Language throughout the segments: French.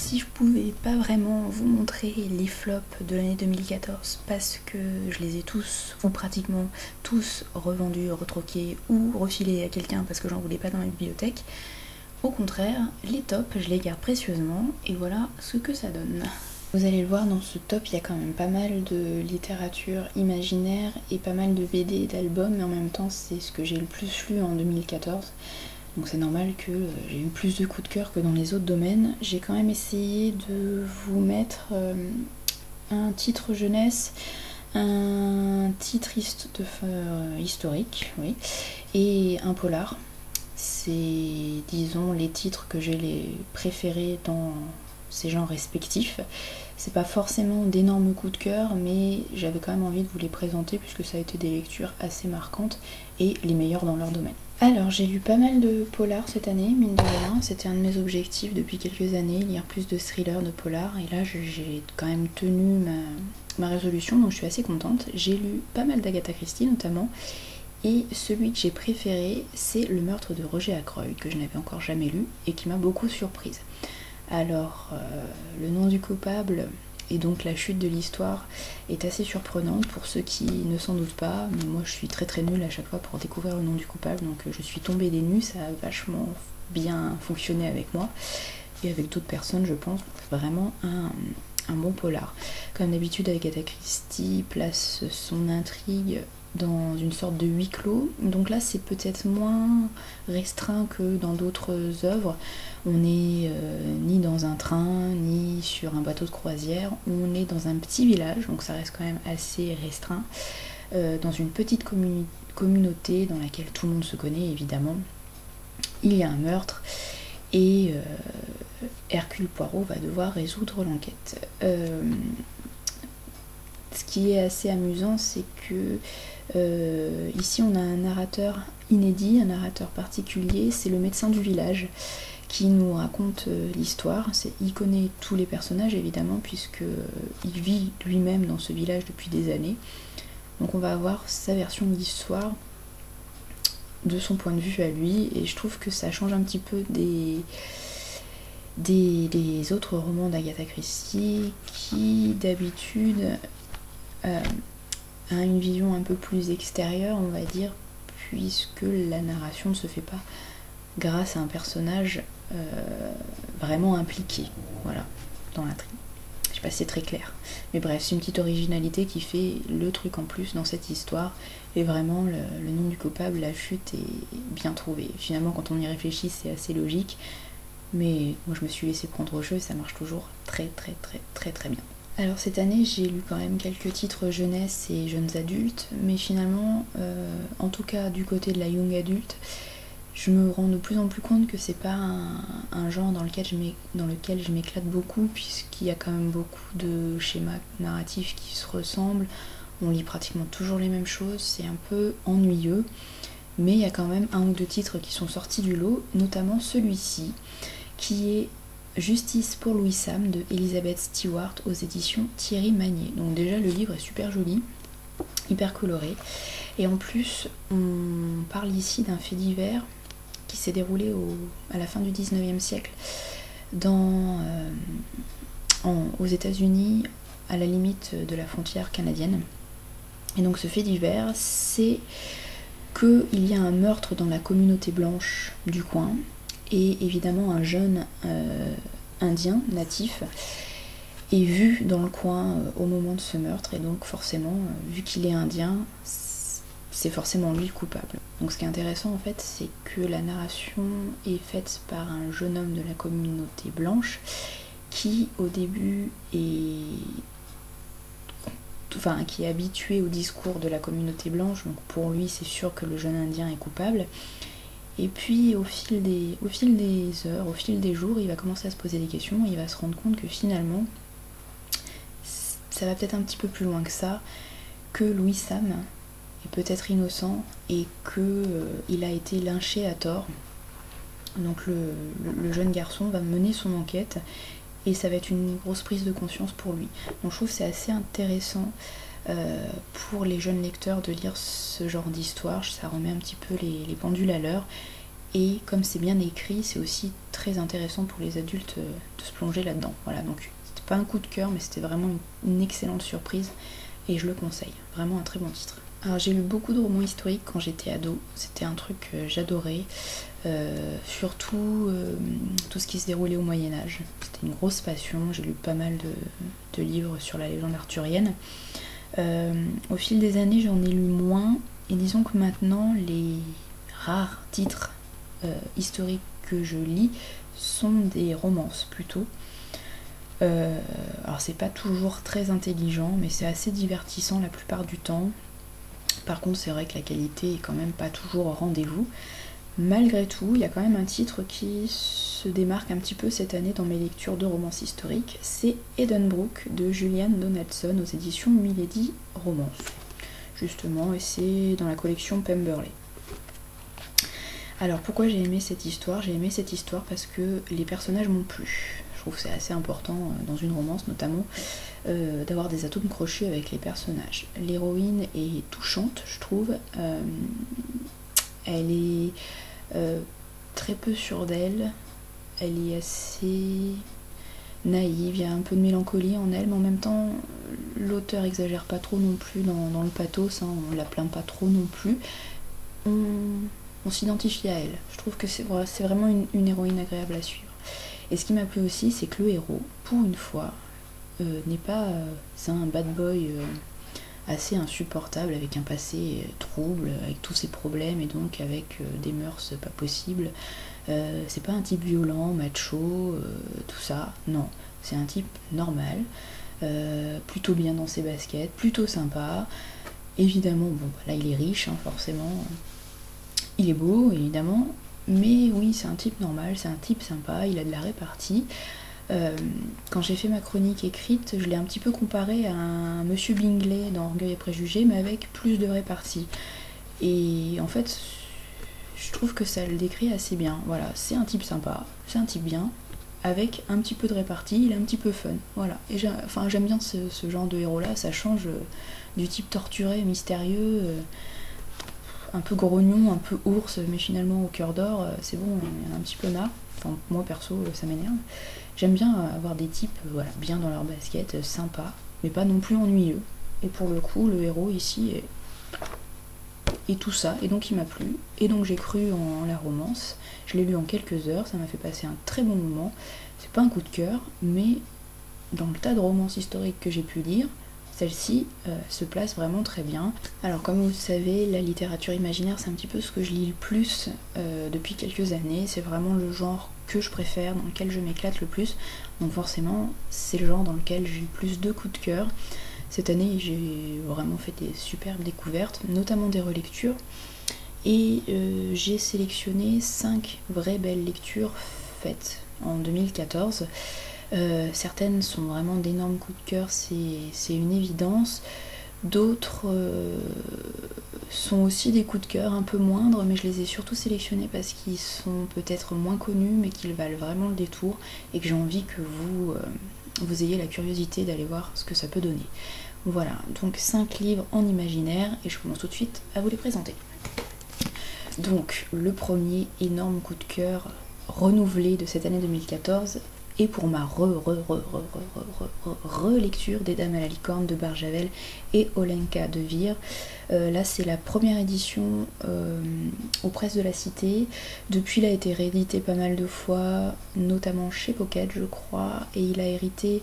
si je pouvais pas vraiment vous montrer les flops de l'année 2014 parce que je les ai tous, ou pratiquement tous, revendus, retroqués ou refilés à quelqu'un parce que j'en voulais pas dans ma bibliothèque, au contraire, les tops, je les garde précieusement et voilà ce que ça donne. Vous allez le voir, dans ce top, il y a quand même pas mal de littérature imaginaire et pas mal de BD et d'albums, mais en même temps, c'est ce que j'ai le plus lu en 2014. Donc c'est normal que j'ai eu plus de coups de cœur que dans les autres domaines. J'ai quand même essayé de vous mettre un titre jeunesse, un titre historique, oui, et un polar. C'est, disons, les titres que j'ai les préférés dans ces genres respectifs. C'est pas forcément d'énormes coups de cœur, mais j'avais quand même envie de vous les présenter puisque ça a été des lectures assez marquantes et les meilleures dans leur domaine. Alors j'ai lu pas mal de polars cette année, mine de rien, c'était un de mes objectifs depuis quelques années, lire plus de thrillers, de polars, et là j'ai quand même tenu ma résolution, donc je suis assez contente. J'ai lu pas mal d'Agatha Christie notamment, et celui que j'ai préféré, c'est Le meurtre de Roger Ackroyd, que je n'avais encore jamais lu et qui m'a beaucoup surprise. Alors, le nom du coupable et donc la chute de l'histoire est assez surprenante pour ceux qui ne s'en doutent pas, mais moi je suis très très nulle à chaque fois pour découvrir le nom du coupable, donc je suis tombée des nues, ça a vachement bien fonctionné avec moi et avec d'autres personnes je pense, vraiment un bon polar. Comme d'habitude Agatha Christie place son intrigue dans une sorte de huis clos, donc là c'est peut-être moins restreint que dans d'autres œuvres. On n'est ni dans un train, ni sur un bateau de croisière, on est dans un petit village, donc ça reste quand même assez restreint, dans une petite communauté dans laquelle tout le monde se connaît évidemment. Il y a un meurtre et Hercule Poirot va devoir résoudre l'enquête. Ce qui est assez amusant, c'est que ici on a un narrateur inédit, un narrateur particulier, c'est le médecin du village qui nous raconte l'histoire. Il connaît tous les personnages évidemment puisqu'il vit lui-même dans ce village depuis des années. Donc on va avoir sa version de l'histoire de son point de vue à lui, et je trouve que ça change un petit peu des autres romans d'Agatha Christie qui d'habitude a une vision un peu plus extérieure, on va dire, puisque la narration ne se fait pas grâce à un personnage vraiment impliqué, voilà, dans l'intrigue. Je sais pas si c'est très clair, mais bref, c'est une petite originalité qui fait le truc en plus dans cette histoire, et vraiment le nom du coupable, la chute est bien trouvée. Finalement quand on y réfléchit c'est assez logique, mais moi je me suis laissée prendre au jeu et ça marche toujours très très très très très bien. Alors cette année j'ai lu quand même quelques titres jeunesse et jeunes adultes, mais finalement, en tout cas du côté de la young adulte, je me rends de plus en plus compte que c'est pas un genre dans lequel je m'éclate beaucoup, puisqu'il y a quand même beaucoup de schémas narratifs qui se ressemblent, on lit pratiquement toujours les mêmes choses, c'est un peu ennuyeux, mais il y a quand même un ou deux titres qui sont sortis du lot, notamment celui-ci, qui est Justice pour Louis Sam de Elizabeth Stewart aux éditions Thierry Magnier. Donc déjà le livre est super joli, hyper coloré, et en plus on parle ici d'un fait divers qui s'est déroulé à la fin du 19e siècle aux États-Unis, à la limite de la frontière canadienne. Et donc ce fait divers, c'est qu'il y a un meurtre dans la communauté blanche du coin, et évidemment un jeune indien natif est vu dans le coin au moment de ce meurtre, et donc forcément, vu qu'il est indien, c'est forcément lui le coupable. Donc ce qui est intéressant en fait, c'est que la narration est faite par un jeune homme de la communauté blanche qui au début qui est habitué au discours de la communauté blanche, donc pour lui c'est sûr que le jeune indien est coupable. Et puis au fil des heures, au fil des jours, il va commencer à se poser des questions et il va se rendre compte que finalement ça va peut-être un petit peu plus loin que ça, que Louis Sam est peut-être innocent et qu'il a été lynché à tort. Donc le jeune garçon va mener son enquête et ça va être une grosse prise de conscience pour lui. Donc je trouve que c'est assez intéressant pour les jeunes lecteurs de lire ce genre d'histoire, ça remet un petit peu les pendules à l'heure, et comme c'est bien écrit, c'est aussi très intéressant pour les adultes de se plonger là-dedans. Voilà, donc c'était pas un coup de cœur, mais c'était vraiment une excellente surprise et je le conseille, vraiment un très bon titre. Alors j'ai lu beaucoup de romans historiques quand j'étais ado, c'était un truc que j'adorais, surtout tout ce qui se déroulait au Moyen-Âge. C'était une grosse passion, j'ai lu pas mal de livres sur la légende arthurienne. Au fil des années, j'en ai lu moins, et disons que maintenant, les rares titres historiques que je lis sont des romances plutôt. Alors c'est pas toujours très intelligent, mais c'est assez divertissant la plupart du temps. Par contre, c'est vrai que la qualité est quand même pas toujours au rendez-vous. Malgré tout, il y a quand même un titre qui se démarque un petit peu cette année dans mes lectures de romances historiques, c'est Edenbrooke de Juliane Donaldson aux éditions Milady Romance. Justement, et c'est dans la collection Pemberley. Alors pourquoi j'ai aimé cette histoire? J'ai aimé cette histoire parce que les personnages m'ont plu. Je trouve que c'est assez important dans une romance notamment d'avoir des atomes crochus avec les personnages. L'héroïne est touchante, je trouve. Elle est très peu sûre d'elle. Elle est assez naïve, il y a un peu de mélancolie en elle, mais en même temps, l'auteur exagère pas trop non plus dans le pathos, hein, on la plaint pas trop non plus. On s'identifie à elle. Je trouve que c'est vraiment une héroïne agréable à suivre. Et ce qui m'a plu aussi, c'est que le héros, pour une fois, n'est pas c'est un bad boy assez insupportable, avec un passé trouble, avec tous ses problèmes et donc avec des mœurs pas possibles. C'est pas un type violent, macho, tout ça, non. C'est un type normal, plutôt bien dans ses baskets, plutôt sympa. Évidemment, bon, là il est riche, hein, forcément. Il est beau, évidemment, mais oui, c'est un type normal, c'est un type sympa, il a de la répartie. Quand j'ai fait ma chronique écrite, je l'ai un petit peu comparé à un Monsieur Bingley dans Orgueil et Préjugés, mais avec plus de répartie. Et en fait, je trouve que ça le décrit assez bien. Voilà, c'est un type sympa, c'est un type bien, avec un petit peu de répartie, il est un petit peu fun. Voilà, et j'aime bien ce genre de héros-là, ça change du type torturé, mystérieux, un peu grognon, un peu ours, mais finalement au cœur d'or, c'est bon, il y en a un petit peu marre. Enfin, moi perso, ça m'énerve. J'aime bien avoir des types voilà, bien dans leur basket, sympas, mais pas non plus ennuyeux. Et pour le coup, le héros ici est tout ça, et donc il m'a plu. Et donc j'ai cru en la romance. Je l'ai lu en quelques heures, ça m'a fait passer un très bon moment. C'est pas un coup de cœur, mais dans le tas de romances historiques que j'ai pu lire, celle-ci se place vraiment très bien. Alors comme vous le savez, la littérature imaginaire c'est un petit peu ce que je lis le plus depuis quelques années. C'est vraiment le genre que je préfère, dans lequel je m'éclate le plus. Donc forcément, c'est le genre dans lequel j'ai eu plus de coups de cœur. Cette année, j'ai vraiment fait des superbes découvertes, notamment des relectures. Et j'ai sélectionné 5 vraies belles lectures faites en 2014. Certaines sont vraiment d'énormes coups de cœur, c'est une évidence. D'autres sont aussi des coups de cœur un peu moindres, mais je les ai surtout sélectionnés parce qu'ils sont peut-être moins connus, mais qu'ils valent vraiment le détour et que j'ai envie que vous ayez la curiosité d'aller voir ce que ça peut donner. Voilà, donc 5 livres en imaginaire et je commence tout de suite à vous les présenter. Donc le premier énorme coup de cœur renouvelé de cette année 2014, et pour ma relecture des Dames à la licorne de Barjavel et Olenka de Vere. Là c'est la première édition aux presses de la Cité. Depuis il a été réédité pas mal de fois, notamment chez Pocket je crois, et il a hérité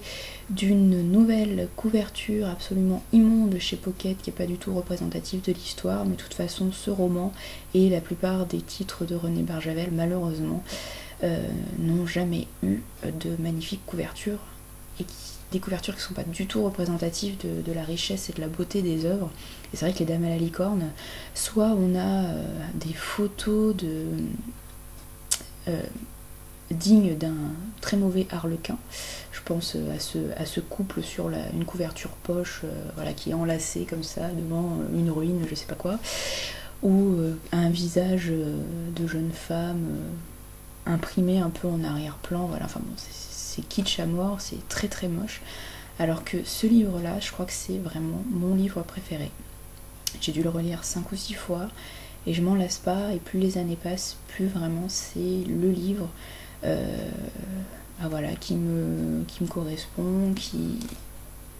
d'une nouvelle couverture absolument immonde chez Pocket qui n'est pas du tout représentative de l'histoire, mais de toute façon ce roman et la plupart des titres de René Barjavel malheureusement n'ont jamais eu de magnifiques couvertures, et des couvertures qui ne sont pas du tout représentatives de la richesse et de la beauté des œuvres. Et c'est vrai que les Dames à la licorne, soit on a des photos dignes d'un très mauvais harlequin, je pense à ce couple sur une couverture poche voilà, qui est enlacée comme ça devant une ruine, je sais pas quoi, ou un visage de jeune femme imprimé un peu en arrière-plan, voilà, enfin bon, c'est kitsch à mort, c'est très très moche, alors que ce livre-là, je crois que c'est vraiment mon livre préféré. J'ai dû le relire 5 ou 6 fois, et je m'en lasse pas, et plus les années passent, plus vraiment c'est le livre voilà, qui me correspond,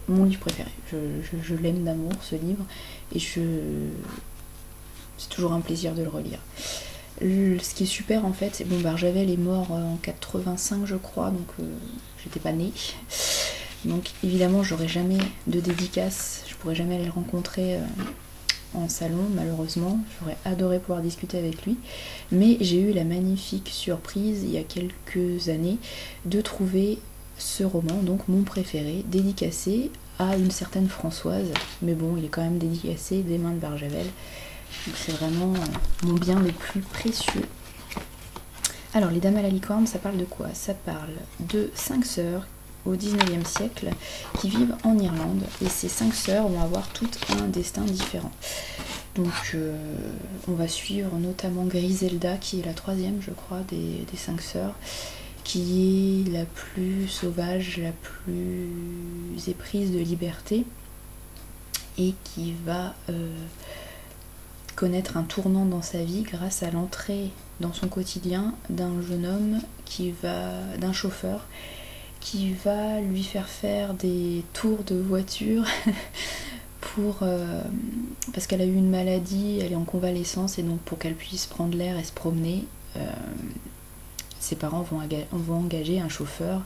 mon livre préféré. Je l'aime d'amour, ce livre, et c'est toujours un plaisir de le relire. Ce qui est super en fait, c'est Barjavel est mort en 85 je crois, donc j'étais pas née. Donc évidemment j'aurais jamais de dédicace, je pourrais jamais aller le rencontrer en salon malheureusement, j'aurais adoré pouvoir discuter avec lui, mais j'ai eu la magnifique surprise il y a quelques années de trouver ce roman, donc mon préféré, dédicacé à une certaine Françoise, mais bon il est quand même dédicacé des mains de Barjavel, donc c'est vraiment mon bien le plus précieux. Alors les Dames à la licorne, ça parle de quoi? Ça parle de 5 sœurs au 19e siècle qui vivent en Irlande, et ces 5 sœurs vont avoir toutes un destin différent. Donc on va suivre notamment Griselda qui est la troisième je crois des 5 sœurs, qui est la plus sauvage, la plus éprise de liberté, et qui va connaître un tournant dans sa vie grâce à l'entrée dans son quotidien d'un jeune homme d'un chauffeur qui va lui faire des tours de voiture parce qu'elle a eu une maladie, elle est en convalescence, et donc pour qu'elle puisse prendre l'air et se promener, ses parents vont engager un chauffeur.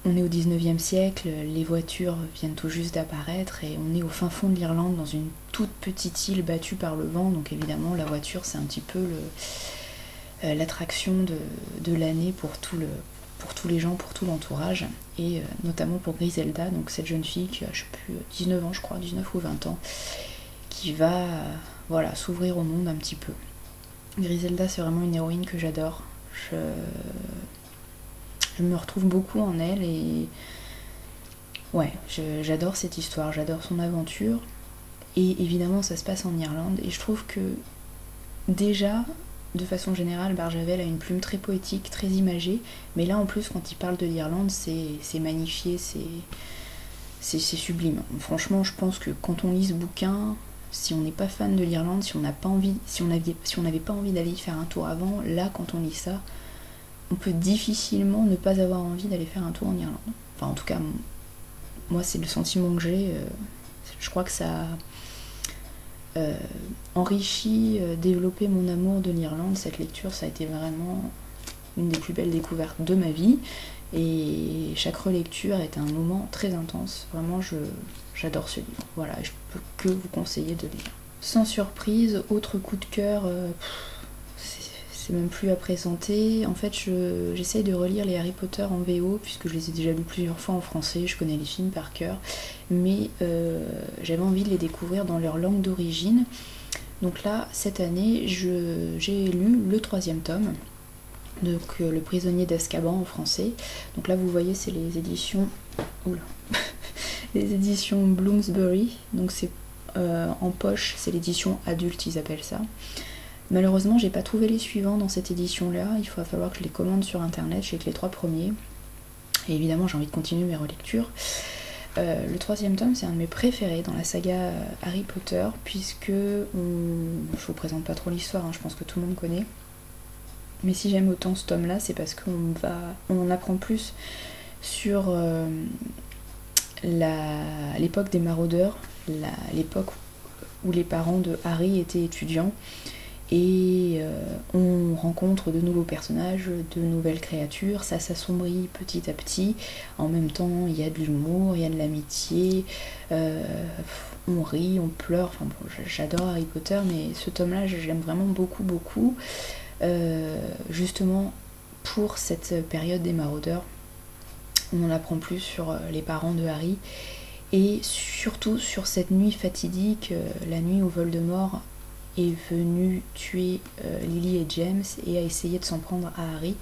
On est au 19e siècle, les voitures viennent tout juste d'apparaître, et on est au fin fond de l'Irlande, dans une toute petite île battue par le vent, donc évidemment la voiture c'est un petit peu l'attraction de l'année pour tous les gens, pour tout l'entourage, et notamment pour Griselda, donc cette jeune fille qui a, je sais plus, 19 ans je crois, 19 ou 20 ans, qui va s'ouvrir au monde un petit peu. Griselda c'est vraiment une héroïne que j'adore, je me retrouve beaucoup en elle, et ouais, j'adore cette histoire, j'adore son aventure, et évidemment ça se passe en Irlande, et je trouve que déjà, de façon générale, Barjavel a une plume très poétique, très imagée, mais là en plus quand il parle de l'Irlande, c'est magnifié, c'est sublime. Franchement, je pense que quand on lit ce bouquin, si on n'est pas fan de l'Irlande, si on n'avait pas envie d'aller y faire un tour avant, là quand on lit ça, on peut difficilement ne pas avoir envie d'aller faire un tour en Irlande. Enfin en tout cas, moi c'est le sentiment que j'ai, je crois que ça enrichi, développé mon amour de l'Irlande. Cette lecture, ça a été vraiment une des plus belles découvertes de ma vie, et chaque relecture est un moment très intense. Vraiment, j'adore ce livre. Voilà, je peux que vous conseiller de lire. Sans surprise, autre coup de cœur, c'est même plus à présenter. En fait, j'essaye de relire les Harry Potter en VO, puisque je les ai déjà lus plusieurs fois en français, je connais les films par cœur, mais j'avais envie de les découvrir dans leur langue d'origine. Donc là, cette année, j'ai lu le 3e tome, donc Le prisonnier d'Azkaban en français. Donc là, vous voyez, c'est les éditions... les éditions Bloomsbury, donc c'est en poche, c'est l'édition adulte, ils appellent ça. Malheureusement, j'ai pas trouvé les suivants dans cette édition-là, il va falloir que je les commande sur internet, j'ai que les 3 premiers. Et évidemment, j'ai envie de continuer mes relectures. Le 3e tome, c'est un de mes préférés dans la saga Harry Potter, puisque je vous présente pas trop l'histoire, hein, je pense que tout le monde connaît. Mais si j'aime autant ce tome-là, c'est parce qu'on en apprend plus sur l'époque des maraudeurs, l'époque où les parents de Harry étaient étudiants, et on rencontre de nouveaux personnages, de nouvelles créatures, ça s'assombrit petit à petit, en même temps il y a de l'humour, il y a de l'amitié, on rit, on pleure, enfin bon, j'adore Harry Potter, mais ce tome-là j'aime vraiment beaucoup, justement pour cette période des maraudeurs. On en apprend plus sur les parents de Harry, et surtout sur cette nuit fatidique, la nuit où Voldemort est venu tuer Lily et James et a essayé de s'en prendre à Harry.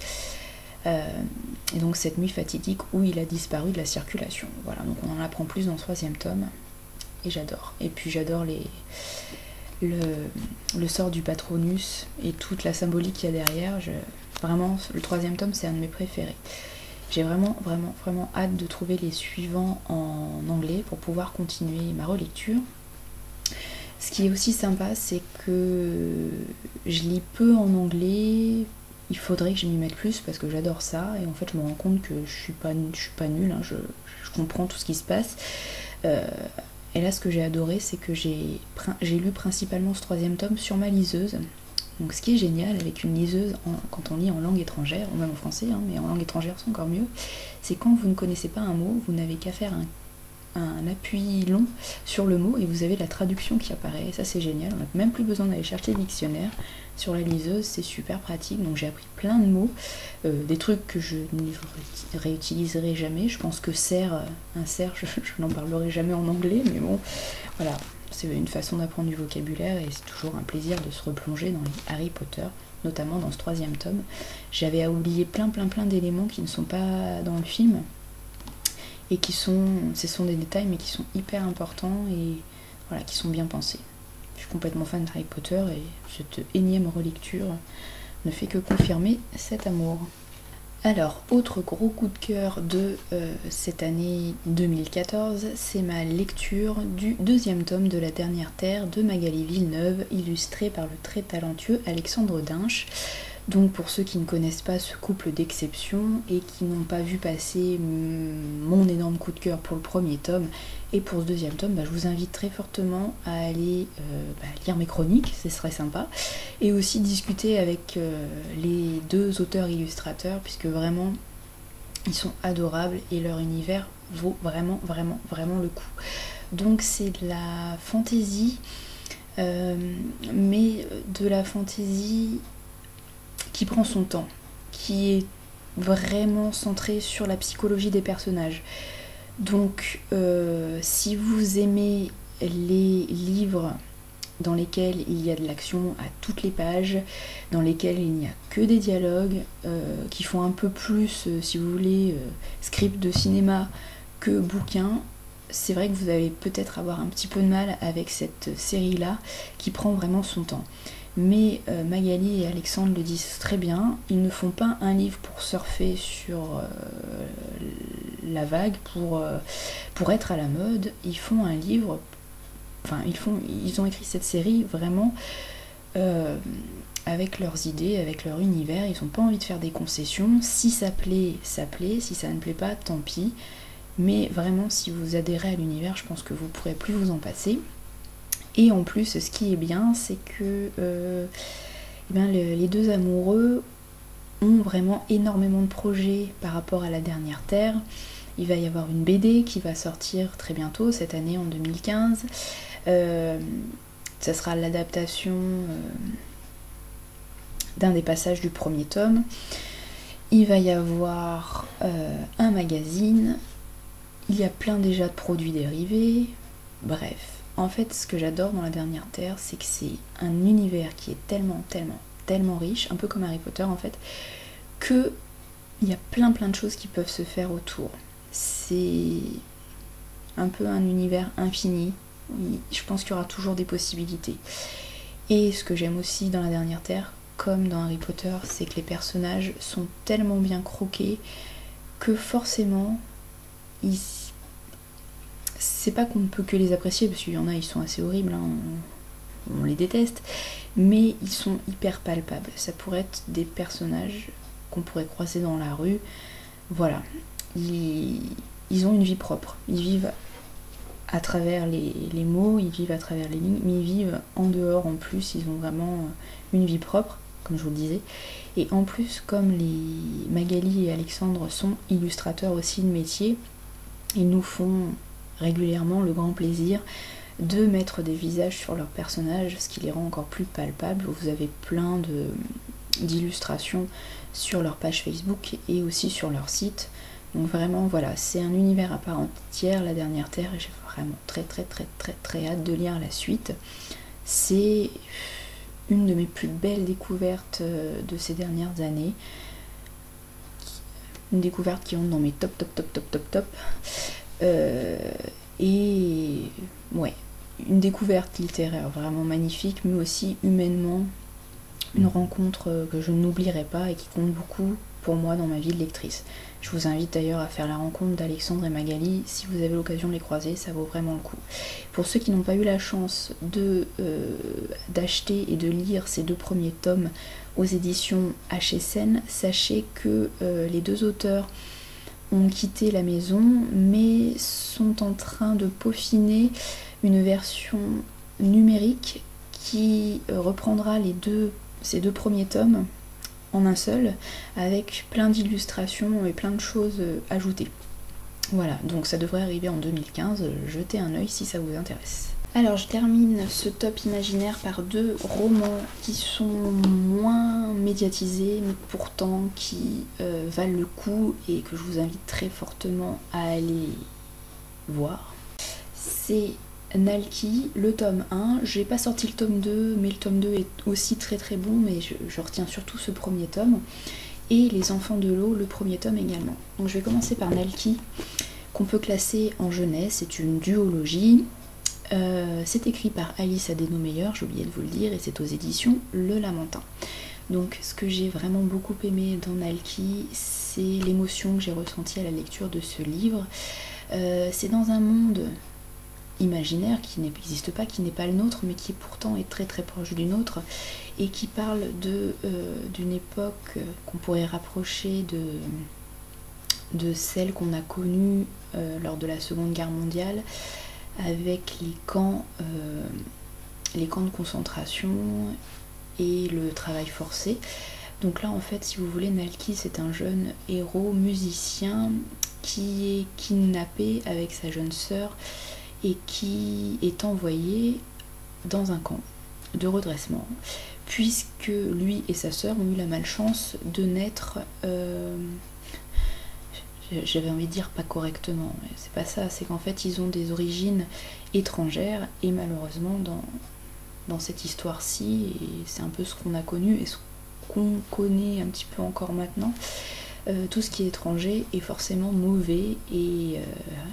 Et donc cette nuit fatidique où il a disparu de la circulation. Voilà, donc on en apprend plus dans le 3e tome, et j'adore. Et puis j'adore le sort du Patronus et toute la symbolique qu'il y a derrière. Vraiment, le 3e tome, c'est un de mes préférés. J'ai vraiment hâte de trouver les suivants en anglais pour pouvoir continuer ma relecture. Ce qui est aussi sympa, c'est que je lis peu en anglais. Il faudrait que je m'y mette plus parce que j'adore ça. Et en fait, je me rends compte que je suis pas nulle. Hein, je comprends tout ce qui se passe. Et là, ce que j'ai adoré, c'est que j'ai lu principalement ce 3e tome sur ma liseuse. Donc ce qui est génial avec une liseuse quand on lit en langue étrangère, ou même en français, hein, mais en langue étrangère c'est encore mieux, c'est quand vous ne connaissez pas un mot, vous n'avez qu'à faire un appui long sur le mot et vous avez la traduction qui apparaît. Et ça c'est génial, on n'a même plus besoin d'aller chercher le dictionnaire. Sur la liseuse, c'est super pratique, donc j'ai appris plein de mots, des trucs que je ne réutiliserai jamais. Je pense que un cerf, je n'en parlerai jamais en anglais, mais bon, voilà. C'est une façon d'apprendre du vocabulaire et c'est toujours un plaisir de se replonger dans les Harry Potter, notamment dans ce 3e tome. J'avais oublié plein d'éléments qui ne sont pas dans le film et ce sont des détails mais qui sont hyper importants et voilà, qui sont bien pensés. Je suis complètement fan d'Harry Potter et cette énième relecture ne fait que confirmer cet amour. Alors, autre gros coup de cœur de cette année 2014, c'est ma lecture du 2e tome de La Dernière Terre de Magali Villeneuve, illustré par le très talentueux Alexandre Dinch. Donc pour ceux qui ne connaissent pas ce couple d'exception et qui n'ont pas vu passer mon énorme coup de cœur pour le 1er tome et pour ce 2e tome, je vous invite très fortement à aller lire mes chroniques, ce serait sympa, et aussi discuter avec les 2 auteurs illustrateurs puisque vraiment ils sont adorables et leur univers vaut vraiment le coup. Donc c'est de la fantaisie, mais de la fantaisie qui prend son temps, qui est vraiment centré sur la psychologie des personnages. Donc si vous aimez les livres dans lesquels il y a de l'action à toutes les pages, dans lesquels il n'y a que des dialogues, qui font un peu plus, si vous voulez, script de cinéma que bouquin, c'est vrai que vous allez peut-être avoir un petit peu de mal avec cette série-là qui prend vraiment son temps. Mais Magali et Alexandre le disent très bien, ils ne font pas un livre pour surfer sur la vague, pour être à la mode, ils font un livre, ils ont écrit cette série vraiment avec leurs idées, avec leur univers, ils n'ont pas envie de faire des concessions, si ça plaît, ça plaît, si ça ne plaît pas, tant pis, mais vraiment si vous adhérez à l'univers, je pense que vous ne pourrez plus vous en passer. Et en plus, ce qui est bien, c'est que les 2 amoureux ont vraiment énormément de projets par rapport à La Dernière Terre. Il va y avoir une BD qui va sortir très bientôt, cette année en 2015. Ça sera l'adaptation d'un des passages du 1er tome. Il va y avoir un magazine. Il y a plein déjà de produits dérivés. Bref. En fait, ce que j'adore dans La Dernière Terre, c'est que c'est un univers qui est tellement riche, un peu comme Harry Potter en fait, que il y a plein de choses qui peuvent se faire autour. C'est un peu un univers infini. Je pense qu'il y aura toujours des possibilités. Et ce que j'aime aussi dans La Dernière Terre, comme dans Harry Potter, c'est que les personnages sont tellement bien croqués que forcément, c'est pas qu'on ne peut que les apprécier, parce qu'il y en a, ils sont assez horribles, hein, on les déteste, mais ils sont hyper palpables. Ça pourrait être des personnages qu'on pourrait croiser dans la rue. Voilà. Ils ont une vie propre. Ils vivent à travers les mots, ils vivent à travers les lignes, mais ils vivent en dehors en plus. Ils ont vraiment une vie propre, comme je vous le disais. Et en plus, comme les Magali et Alexandre sont illustrateurs aussi de métier, ils nous font régulièrement le grand plaisir de mettre des visages sur leurs personnages, ce qui les rend encore plus palpables. Vous avez plein d'illustrations sur leur page Facebook et aussi sur leur site. Donc vraiment voilà, c'est un univers à part entière, La Dernière Terre, et j'ai vraiment très hâte de lire la suite. C'est une de mes plus belles découvertes de ces dernières années. Une découverte qui rentre dans mes top. Et ouais, une découverte littéraire vraiment magnifique, mais aussi humainement une rencontre que je n'oublierai pas et qui compte beaucoup pour moi dans ma vie de lectrice. Je vous invite d'ailleurs à faire la rencontre d'Alexandre et Magali si vous avez l'occasion de les croiser, ça vaut vraiment le coup. Pour ceux qui n'ont pas eu la chance d'acheter et de lire ces 2 premiers tomes aux éditions HSN, sachez que les 2 auteurs ont quitté la maison mais sont en train de peaufiner une version numérique qui reprendra ces 2 premiers tomes en un seul, avec plein d'illustrations et plein de choses ajoutées. Voilà, donc ça devrait arriver en 2015, jetez un œil si ça vous intéresse. Alors je termine ce top imaginaire par 2 romans qui sont moins médiatisés, mais pourtant qui valent le coup et que je vous invite très fortement à aller voir. C'est Nalki, le tome 1, j'ai pas sorti le tome 2, mais le tome 2 est aussi très très bon, mais je retiens surtout ce premier tome, et Les Enfants de l'eau, le premier tome également. Donc je vais commencer par Nalki, qu'on peut classer en jeunesse, c'est une duologie, c'est écrit par Alice Adéno-Meyer, j'ai oublié de vous le dire, et c'est aux éditions Le Lamentin. Donc ce que j'ai vraiment beaucoup aimé dans Nalki, c'est l'émotion que j'ai ressentie à la lecture de ce livre. C'est dans un monde imaginaire qui n'existe pas, qui n'est pas le nôtre, mais qui pourtant est très très proche du nôtre, et qui parle d'une époque qu'on pourrait rapprocher de celle qu'on a connue lors de la Seconde Guerre mondiale, avec les camps de concentration et le travail forcé. Donc là en fait, si vous voulez, Nalki c'est un jeune héros musicien qui est kidnappé avec sa jeune sœur et qui est envoyé dans un camp de redressement, puisque lui et sa sœur ont eu la malchance de naître, j'avais envie de dire pas correctement, mais c'est pas ça, c'est qu'en fait ils ont des origines étrangères, et malheureusement dans cette histoire-ci, et c'est un peu ce qu'on a connu et ce qu'on connaît un petit peu encore maintenant, tout ce qui est étranger est forcément mauvais, et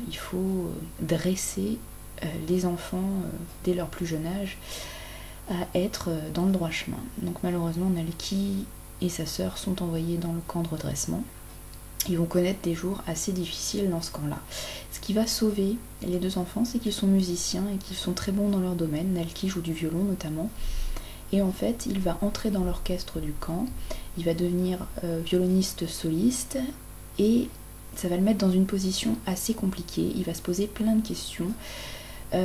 il faut dresser les enfants dès leur plus jeune âge à être dans le droit chemin. Donc malheureusement Nalki et sa sœur sont envoyés dans le camp de redressement. Ils vont connaître des jours assez difficiles dans ce camp-là. Ce qui va sauver les 2 enfants, c'est qu'ils sont musiciens et qu'ils sont très bons dans leur domaine. Nalki joue du violon notamment. Et en fait, il va entrer dans l'orchestre du camp, il va devenir violoniste soliste, et ça va le mettre dans une position assez compliquée. Il va se poser plein de questions. Il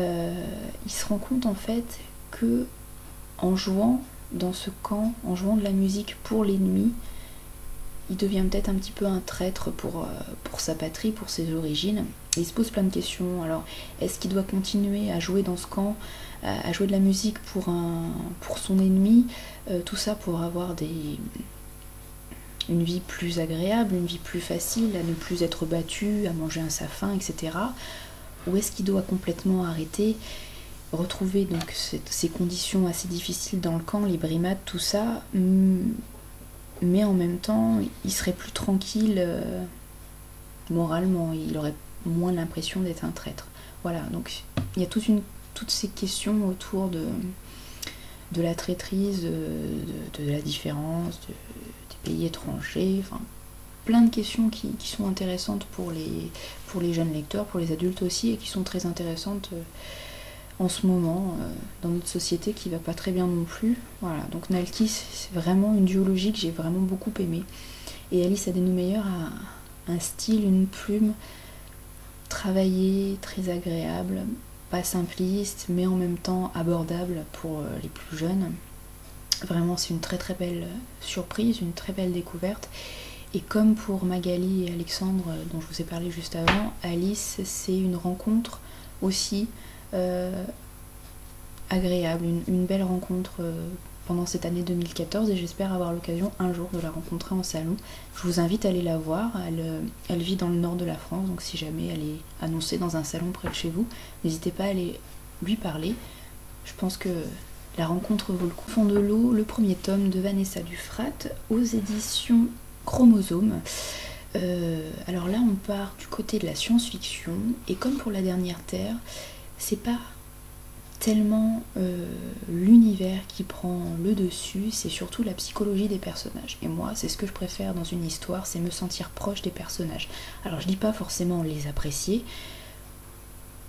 se rend compte en fait que en jouant dans ce camp, en jouant de la musique pour l'ennemi, il devient peut-être un petit peu un traître pour sa patrie, pour ses origines. Et il se pose plein de questions. Alors, est-ce qu'il doit continuer à jouer dans ce camp, à jouer de la musique pour son ennemi, tout ça pour avoir une vie plus agréable, une vie plus facile, à ne plus être battu, à manger à sa faim, etc. Ou est-ce qu'il doit complètement arrêter, retrouver donc ces conditions assez difficiles dans le camp, les brimades, tout ça, mais en même temps, il serait plus tranquille moralement, il aurait moins l'impression d'être un traître. Voilà, donc il y a toutes ces questions autour de la traîtrise, de la différence, des pays étrangers, enfin plein de questions qui sont intéressantes pour les jeunes lecteurs, pour les adultes aussi, et qui sont très intéressantes en ce moment dans notre société qui va pas très bien non plus. Voilà, donc Nalki c'est vraiment une duologie que j'ai vraiment beaucoup aimée, et Alice Adéno-Meyer a un style, une plume travaillée, très agréable, pas simpliste mais en même temps abordable pour les plus jeunes. Vraiment c'est une très très belle surprise, une très belle découverte. Et comme pour Magali et Alexandre dont je vous ai parlé juste avant, Alice c'est une rencontre aussi agréable, une belle rencontre pendant cette année 2014, et j'espère avoir l'occasion un jour de la rencontrer en salon. Je vous invite à aller la voir, elle vit dans le nord de la France, donc si jamais elle est annoncée dans un salon près de chez vous, n'hésitez pas à aller lui parler. Je pense que la rencontre vaut le coup. Fond de l'eau, le premier tome de Vanessa Dufrat aux éditions Chromosome. Alors là on part du côté de la science-fiction, et comme pour La Dernière Terre, c'est pas tellement l'univers qui prend le dessus, c'est surtout la psychologie des personnages. Et moi, c'est ce que je préfère dans une histoire, c'est me sentir proche des personnages. Alors je dis pas forcément les apprécier,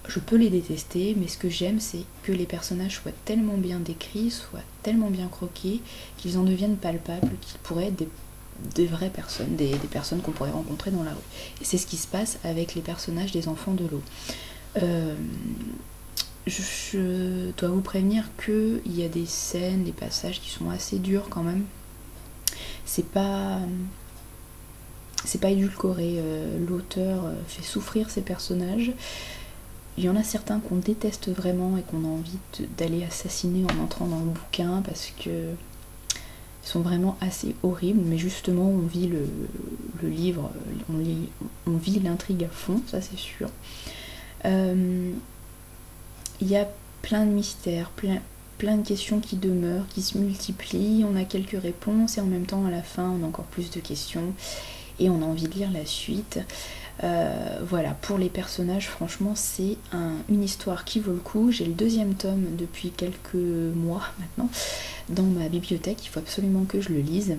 je peux les détester, mais ce que j'aime, c'est que les personnages soient tellement bien décrits, soient tellement bien croqués, qu'ils en deviennent palpables, qu'ils pourraient être des vraies personnes, des personnes qu'on pourrait rencontrer dans la rue. Et c'est ce qui se passe avec les personnages des Enfants de l'eau. Je dois vous prévenir qu'il y a des scènes, des passages qui sont assez durs quand même. C'est pas édulcoré. L'auteur fait souffrir ses personnages. Il y en a certains qu'on déteste vraiment et qu'on a envie d'aller assassiner en entrant dans le bouquin parce que ils sont vraiment assez horribles, mais justement on vit le livre, on vit l'intrigue à fond, ça c'est sûr. Il y a plein de mystères, plein de questions qui demeurent, qui se multiplient, on a quelques réponses et en même temps à la fin on a encore plus de questions et on a envie de lire la suite. Voilà, pour les personnages, franchement, c'est une histoire qui vaut le coup. J'ai le deuxième tome depuis quelques mois maintenant dans ma bibliothèque, il faut absolument que je le lise.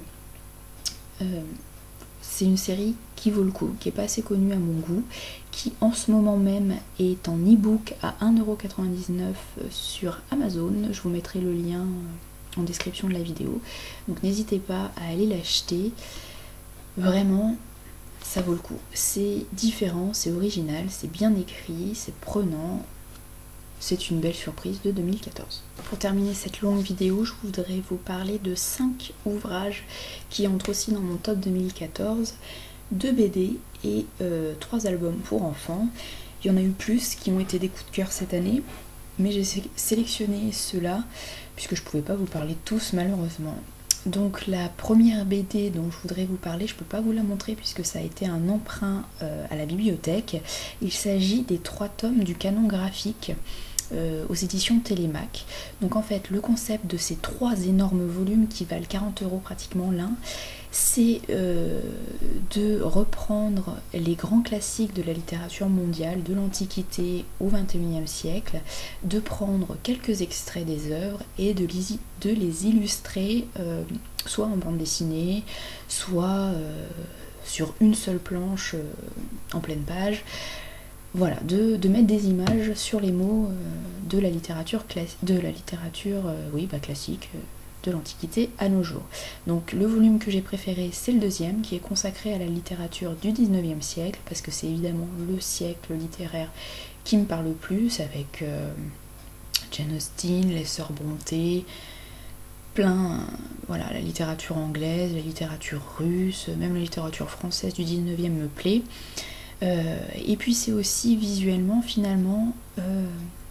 C'est une série qui vaut le coup, qui est pas assez connue à mon goût, qui en ce moment même est en e-book à 1,99€ sur Amazon. Je vous mettrai le lien en description de la vidéo, donc n'hésitez pas à aller l'acheter. Vraiment, ça vaut le coup. C'est différent, c'est original, c'est bien écrit, c'est prenant. C'est une belle surprise de 2014. Pour terminer cette longue vidéo, je voudrais vous parler de 5 ouvrages qui entrent aussi dans mon top 2014, 2 BD et 3 albums pour enfants. Il y en a eu plus qui ont été des coups de cœur cette année, mais j'ai sélectionné ceux-là puisque je ne pouvais pas vous parler de tous malheureusement. Donc la première BD dont je voudrais vous parler, je ne peux pas vous la montrer puisque ça a été un emprunt à la bibliothèque. Il s'agit des 3 tomes du canon graphique aux éditions Télémac. Donc en fait le concept de ces 3 énormes volumes qui valent 40€ pratiquement l'un, c'est de reprendre les grands classiques de la littérature mondiale, de l'Antiquité au XXIe siècle, de prendre quelques extraits des œuvres et de les illustrer soit en bande dessinée, soit sur une seule planche en pleine page. Voilà, de mettre des images sur les mots de la littérature classique, de l'Antiquité à nos jours. Donc le volume que j'ai préféré, c'est le deuxième, qui est consacré à la littérature du 19e siècle, parce que c'est évidemment le siècle littéraire qui me parle le plus, avec Jane Austen, les Sœurs Brontë, voilà, la littérature anglaise, la littérature russe, même la littérature française du 19e me plaît. Et puis c'est aussi visuellement finalement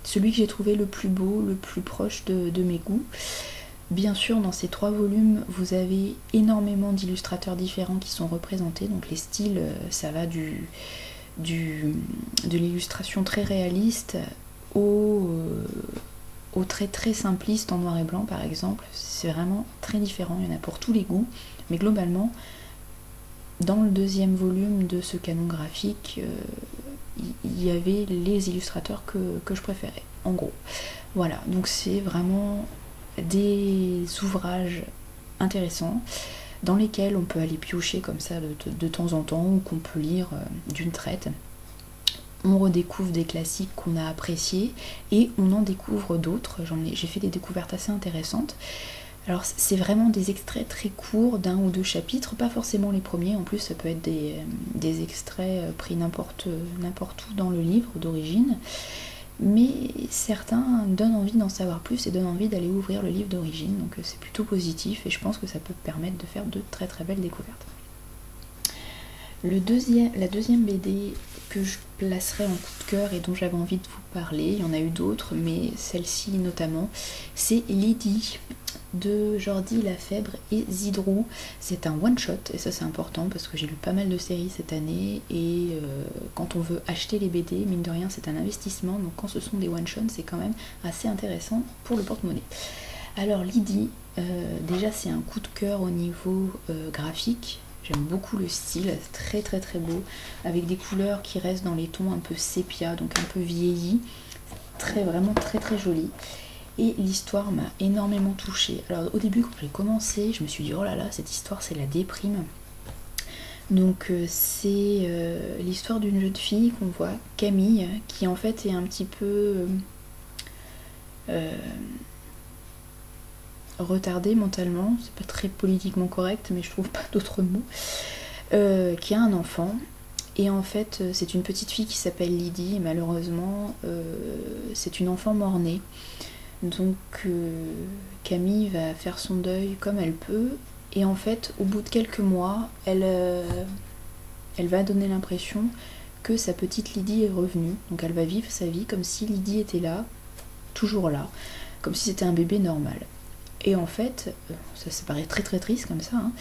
celui que j'ai trouvé le plus beau, le plus proche de mes goûts. Bien sûr, dans ces 3 volumes, vous avez énormément d'illustrateurs différents qui sont représentés, donc les styles, ça va de l'illustration très réaliste aux traits très simplistes en noir et blanc par exemple. C'est vraiment très différent, il y en a pour tous les goûts, mais globalement, dans le deuxième volume de ce canon graphique, il y avait les illustrateurs que je préférais, en gros. Voilà, donc c'est vraiment des ouvrages intéressants dans lesquels on peut aller piocher comme ça de temps en temps ou qu'on peut lire d'une traite. On redécouvre des classiques qu'on a appréciés et on en découvre d'autres. J'ai fait des découvertes assez intéressantes. Alors c'est vraiment des extraits très courts d'un ou 2 chapitres, pas forcément les premiers, en plus ça peut être des extraits pris n'importe où dans le livre d'origine, mais certains donnent envie d'en savoir plus et donnent envie d'aller ouvrir le livre d'origine, donc c'est plutôt positif et je pense que ça peut permettre de faire de très très belles découvertes. La deuxième BD que je placerai en coup de cœur et dont j'avais envie de vous parler, il y en a eu d'autres, mais celle-ci notamment, c'est Lydie de Jordi Lafèbre et Zidrou. C'est un one-shot et ça c'est important parce que j'ai lu pas mal de séries cette année et quand on veut acheter les BD, mine de rien c'est un investissement, donc quand ce sont des one-shots c'est quand même assez intéressant pour le porte-monnaie. Alors Lydie, déjà c'est un coup de cœur au niveau graphique. J'aime beaucoup le style, très très très beau, avec des couleurs qui restent dans les tons un peu sépia, donc un peu vieillis. vraiment très jolie. Et l'histoire m'a énormément touchée. Alors au début quand j'ai commencé, je me suis dit oh là là, cette histoire c'est la déprime. Donc c'est l'histoire d'une jeune fille qu'on voit, Camille, qui en fait est un petit peu retardée mentalement, c'est pas très politiquement correct mais je trouve pas d'autres mots, qui a un enfant. Et en fait, c'est une petite fille qui s'appelle Lydie, et malheureusement, c'est une enfant mort-née. Donc Camille va faire son deuil comme elle peut, et en fait, au bout de quelques mois, elle va donner l'impression que sa petite Lydie est revenue. Donc elle va vivre sa vie comme si Lydie était là, toujours là, comme si c'était un bébé normal. Et en fait, ça paraît très triste comme ça, hein,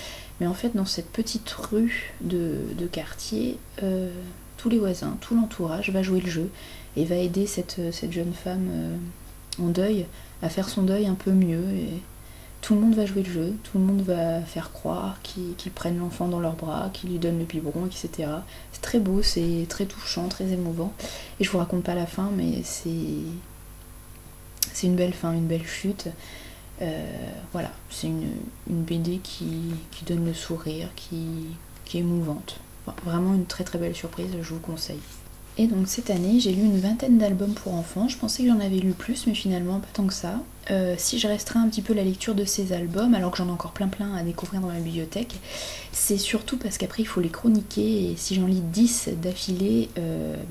mais en fait dans cette petite rue de quartier, tous les voisins, tout l'entourage va jouer le jeu et va aider cette jeune femme en deuil à faire son deuil un peu mieux. Et tout le monde va jouer le jeu, tout le monde va faire croire qu'ils prennent l'enfant dans leurs bras, qu'ils lui donnent le biberon, etc. C'est très beau, c'est très touchant, très émouvant. Et je vous raconte pas la fin, mais c'est une belle fin, une belle chute. Voilà, c'est une BD qui donne le sourire, qui est émouvante. Enfin, vraiment une très belle surprise, je vous conseille. Et donc cette année, j'ai lu une vingtaine d'albums pour enfants. Je pensais que j'en avais lu plus, mais finalement pas tant que ça. Si je restreins un petit peu la lecture de ces albums, alors que j'en ai encore plein à découvrir dans ma bibliothèque, c'est surtout parce qu'après il faut les chroniquer, et si j'en lis 10 d'affilée,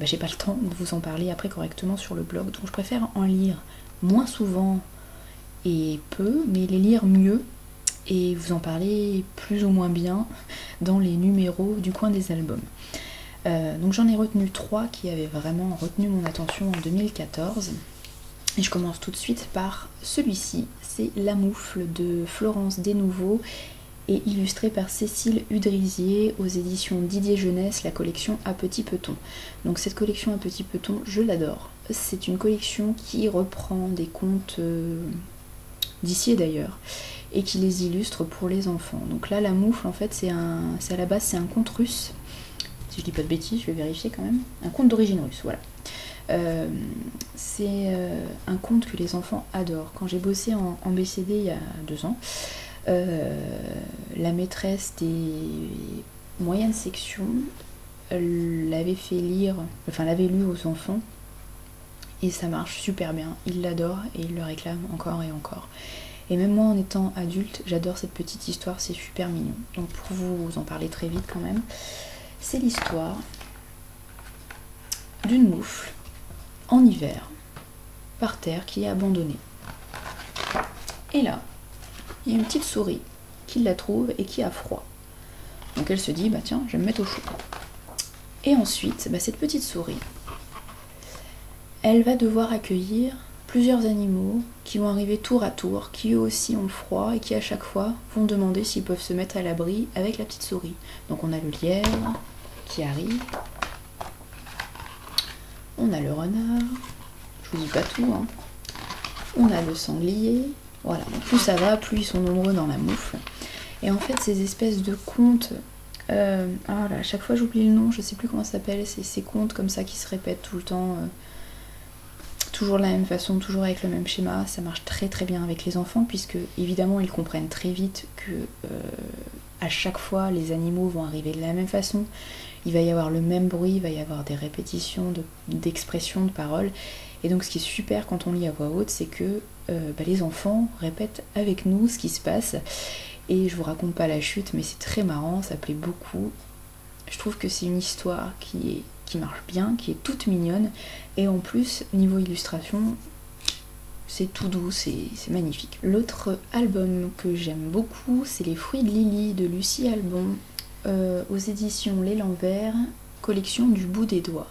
j'ai pas le temps de vous en parler après correctement sur le blog. Donc je préfère en lire moins souvent et peu, mais les lire mieux et vous en parler plus ou moins bien dans les numéros du coin des albums. Donc j'en ai retenu 3 qui avaient vraiment retenu mon attention en 2014. Et je commence tout de suite par celui-ci, c'est La Moufle de Florence Desnouveaux et illustré par Cécile Udrisier aux éditions Didier Jeunesse, la collection À Petit Peton. Donc cette collection À Petit Peton, je l'adore. C'est une collection qui reprend des contes d'ici et d'ailleurs, et qui les illustre pour les enfants. Donc là, La Moufle, en fait, c'est à la base, c'est un conte russe. Si je dis pas de bêtises, je vais vérifier quand même. Un conte d'origine russe, voilà. C'est un conte que les enfants adorent. Quand j'ai bossé en BCD il y a 2 ans, la maîtresse des moyennes sections l'avait fait lire, enfin l'avait lu aux enfants, et ça marche super bien. Ils l'adorent et ils le réclament encore et encore. Et même moi en étant adulte, j'adore cette petite histoire, c'est super mignon. Donc pour vous en parler très vite quand même, c'est l'histoire d'une moufle en hiver, par terre, qui est abandonnée. Et là, il y a une petite souris qui la trouve et qui a froid. Donc elle se dit, bah tiens, je vais me mettre au chaud. Et ensuite, cette petite souris, elle va devoir accueillir plusieurs animaux qui vont arriver tour à tour, qui eux aussi ont froid et qui à chaque fois vont demander s'ils peuvent se mettre à l'abri avec la petite souris. Donc on a le lièvre qui arrive, on a le renard, je vous dis pas tout, hein. On a le sanglier, voilà, donc plus ça va, plus ils sont nombreux dans la moufle. Et en fait ces espèces de contes, à chaque fois j'oublie le nom, je sais plus comment ça s'appelle, c'est ces contes comme ça qui se répètent tout le temps, toujours de la même façon, toujours avec le même schéma, ça marche très bien avec les enfants puisque évidemment ils comprennent très vite que à chaque fois les animaux vont arriver de la même façon, il va y avoir le même bruit, il va y avoir des répétitions d'expressions, de paroles, et donc ce qui est super quand on lit à voix haute, c'est que les enfants répètent avec nous ce qui se passe, et je vous raconte pas la chute, mais c'est très marrant, ça plaît beaucoup. Je trouve que c'est une histoire qui marche bien, qui est toute mignonne, et en plus niveau illustration c'est tout doux, c'est magnifique. L'autre album que j'aime beaucoup, c'est Les Fruits de Lily de Lucie Albon aux éditions L'Élan Vert, collection du bout des doigts.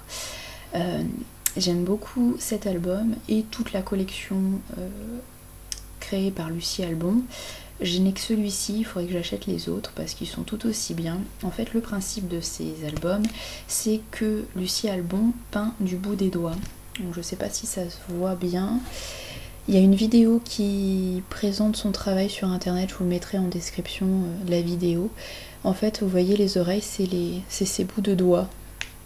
J'aime beaucoup cet album et toute la collection créée par Lucie Albon. Je n'ai que celui-ci, il faudrait que j'achète les autres parce qu'ils sont tout aussi bien. En fait, le principe de ces albums, c'est que Lucie Albon peint du bout des doigts. Donc je sais pas si ça se voit bien. Il y a une vidéo qui présente son travail sur internet, je vous le mettrai en description de la vidéo. En fait, vous voyez les oreilles, c'est ces bouts de doigts.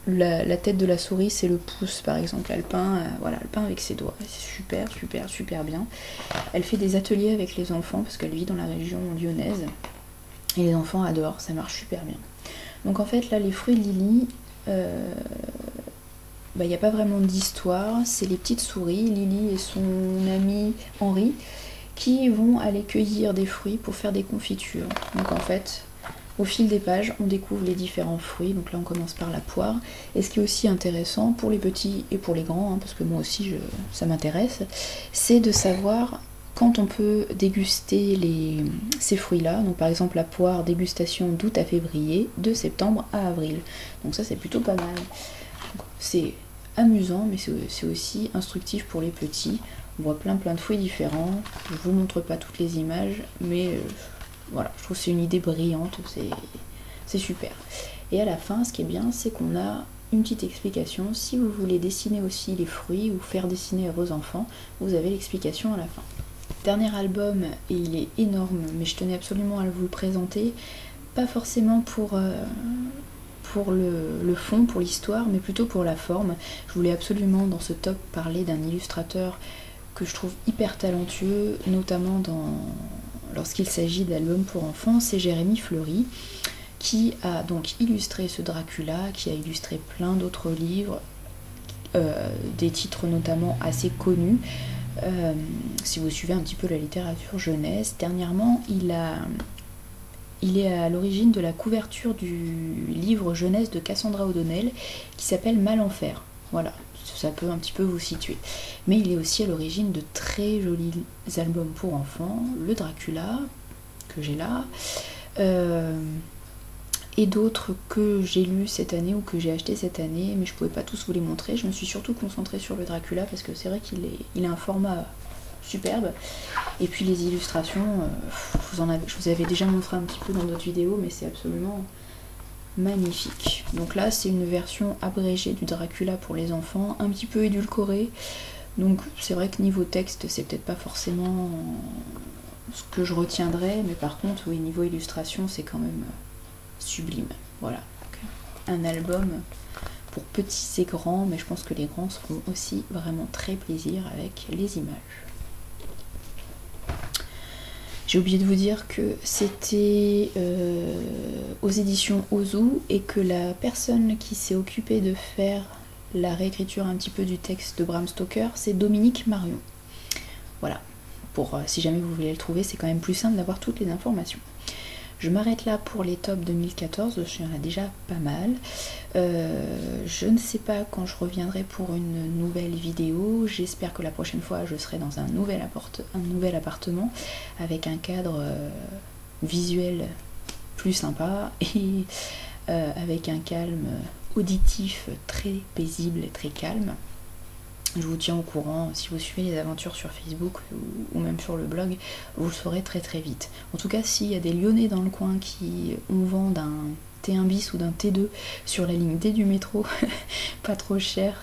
la tête de la souris c'est le pouce par exemple, elle peint, voilà, elle peint avec ses doigts, c'est super super super bien. Elle fait des ateliers avec les enfants parce qu'elle vit dans la région lyonnaise et les enfants adorent, ça marche super bien. Donc en fait là les fruits de Lily, il n'y a pas vraiment d'histoire, c'est les petites souris, Lily et son ami Henri, qui vont aller cueillir des fruits pour faire des confitures. Donc en fait, au fil des pages, on découvre les différents fruits. Donc là, on commence par la poire. Et ce qui est aussi intéressant pour les petits et pour les grands, hein, parce que moi aussi, ça m'intéresse, c'est de savoir quand on peut déguster ces fruits-là. Donc par exemple, la poire, dégustation d'août à février, de septembre à avril. Donc ça, c'est plutôt pas mal. C'est amusant, mais c'est aussi instructif pour les petits. On voit plein de fruits différents. Je vous montre pas toutes les images, mais voilà, je trouve que c'est une idée brillante, c'est super. Et à la fin, ce qui est bien, c'est qu'on a une petite explication. Si vous voulez dessiner aussi les fruits ou faire dessiner à vos enfants, vous avez l'explication à la fin. Dernier album, et il est énorme, mais je tenais absolument à vous le présenter. Pas forcément pour le fond, pour l'histoire, mais plutôt pour la forme. Je voulais absolument dans ce top parler d'un illustrateur que je trouve hyper talentueux, notamment lorsqu'il s'agit d'albums pour enfants, c'est Jérémy Fleury, qui a donc illustré ce Dracula, qui a illustré plein d'autres livres, des titres notamment assez connus. Si vous suivez un petit peu la littérature jeunesse, dernièrement il est à l'origine de la couverture du livre jeunesse de Cassandra O'Donnell qui s'appelle Malenfer. Voilà, ça peut un petit peu vous situer. Mais il est aussi à l'origine de très jolis albums pour enfants, le Dracula, que j'ai là, et d'autres que j'ai lus cette année ou que j'ai acheté cette année, mais je pouvais pas tous vous les montrer. Je me suis surtout concentrée sur le Dracula parce que c'est vrai qu'il a un format superbe. Et puis les illustrations, je vous avais déjà montré un petit peu dans d'autres vidéos, mais c'est absolument magnifique. Donc là c'est une version abrégée du Dracula pour les enfants, un petit peu édulcorée. Donc c'est vrai que niveau texte c'est peut-être pas forcément ce que je retiendrai, mais par contre oui, niveau illustration c'est quand même sublime. Voilà, donc, un album pour petits et grands, mais je pense que les grands se feront aussi vraiment très plaisir avec les images. J'ai oublié de vous dire que c'était aux éditions Ozu et que la personne qui s'est occupée de faire la réécriture un petit peu du texte de Bram Stoker, c'est Dominique Marion. Voilà, pour si jamais vous voulez le trouver, c'est quand même plus simple d'avoir toutes les informations. Je m'arrête là pour les tops 2014, il y en a déjà pas mal. Je ne sais pas quand je reviendrai pour une nouvelle vidéo. J'espère que la prochaine fois je serai dans un nouvel appartement avec un cadre visuel plus sympa et avec un calme auditif très paisible et très calme. Je vous tiens au courant, si vous suivez les aventures sur Facebook ou même sur le blog, vous le saurez très très vite. En tout cas, s'il y a des Lyonnais dans le coin qui ont vent d'un T1 bis ou d'un T2 sur la ligne D du métro, pas trop cher,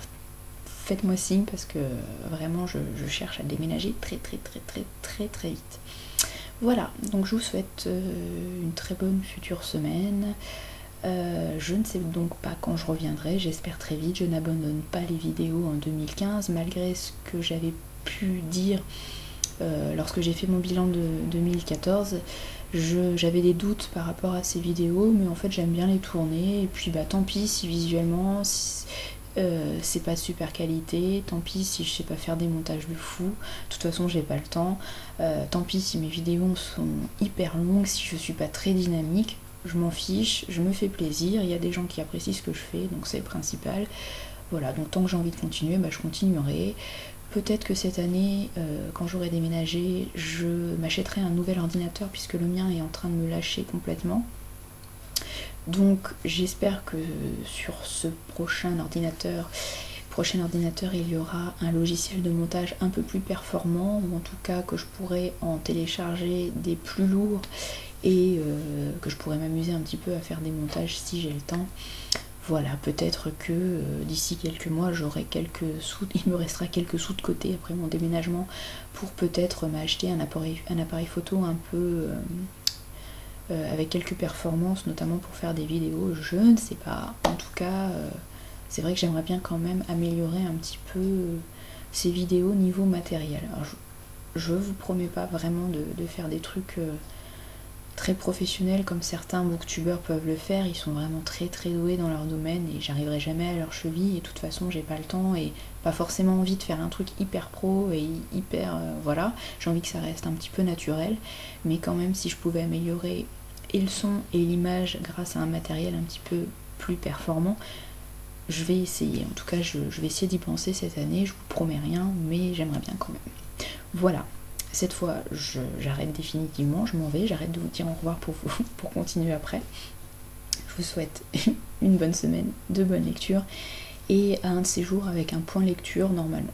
faites-moi signe parce que vraiment je cherche à déménager très très très très très très vite. Voilà, donc je vous souhaite une très bonne future semaine. Je ne sais donc pas quand je reviendrai, j'espère très vite. Je n'abandonne pas les vidéos en 2015 malgré ce que j'avais pu dire lorsque j'ai fait mon bilan de 2014. J'avais des doutes par rapport à ces vidéos, mais en fait j'aime bien les tourner et puis bah tant pis si visuellement c'est pas de super qualité, tant pis si je sais pas faire des montages de fou, de toute façon j'ai pas le temps, tant pis si mes vidéos sont hyper longues, si je suis pas très dynamique. Je m'en fiche, je me fais plaisir, il y a des gens qui apprécient ce que je fais, donc c'est le principal. Voilà, donc tant que j'ai envie de continuer, bah, je continuerai. Peut-être que cette année, quand j'aurai déménagé, je m'achèterai un nouvel ordinateur puisque le mien est en train de me lâcher complètement. Donc j'espère que sur ce prochain ordinateur, il y aura un logiciel de montage un peu plus performant, ou en tout cas que je pourrai en télécharger des plus lourds et que je pourrais m'amuser un petit peu à faire des montages si j'ai le temps. Voilà, peut-être que d'ici quelques mois j'aurai quelques sous, il me restera quelques sous de côté après mon déménagement pour peut-être m'acheter un appareil photo un peu avec quelques performances, notamment pour faire des vidéos, je ne sais pas. En tout cas, c'est vrai que j'aimerais bien quand même améliorer un petit peu ces vidéos niveau matériel. Alors, je vous promets pas vraiment de faire des trucs très professionnels comme certains booktubeurs peuvent le faire. Ils sont vraiment très très doués dans leur domaine et j'arriverai jamais à leur cheville, et de toute façon j'ai pas le temps et pas forcément envie de faire un truc hyper pro et hyper voilà, j'ai envie que ça reste un petit peu naturel, mais quand même si je pouvais améliorer et le son et l'image grâce à un matériel un petit peu plus performant, je vais essayer. En tout cas je vais essayer d'y penser cette année, je vous promets rien, mais j'aimerais bien quand même. Voilà, cette fois j'arrête définitivement, je m'en vais, j'arrête de vous dire au revoir pour vous, pour continuer après. Je vous souhaite une bonne semaine, de bonnes lectures, et à un de ces jours avec un point lecture normalement.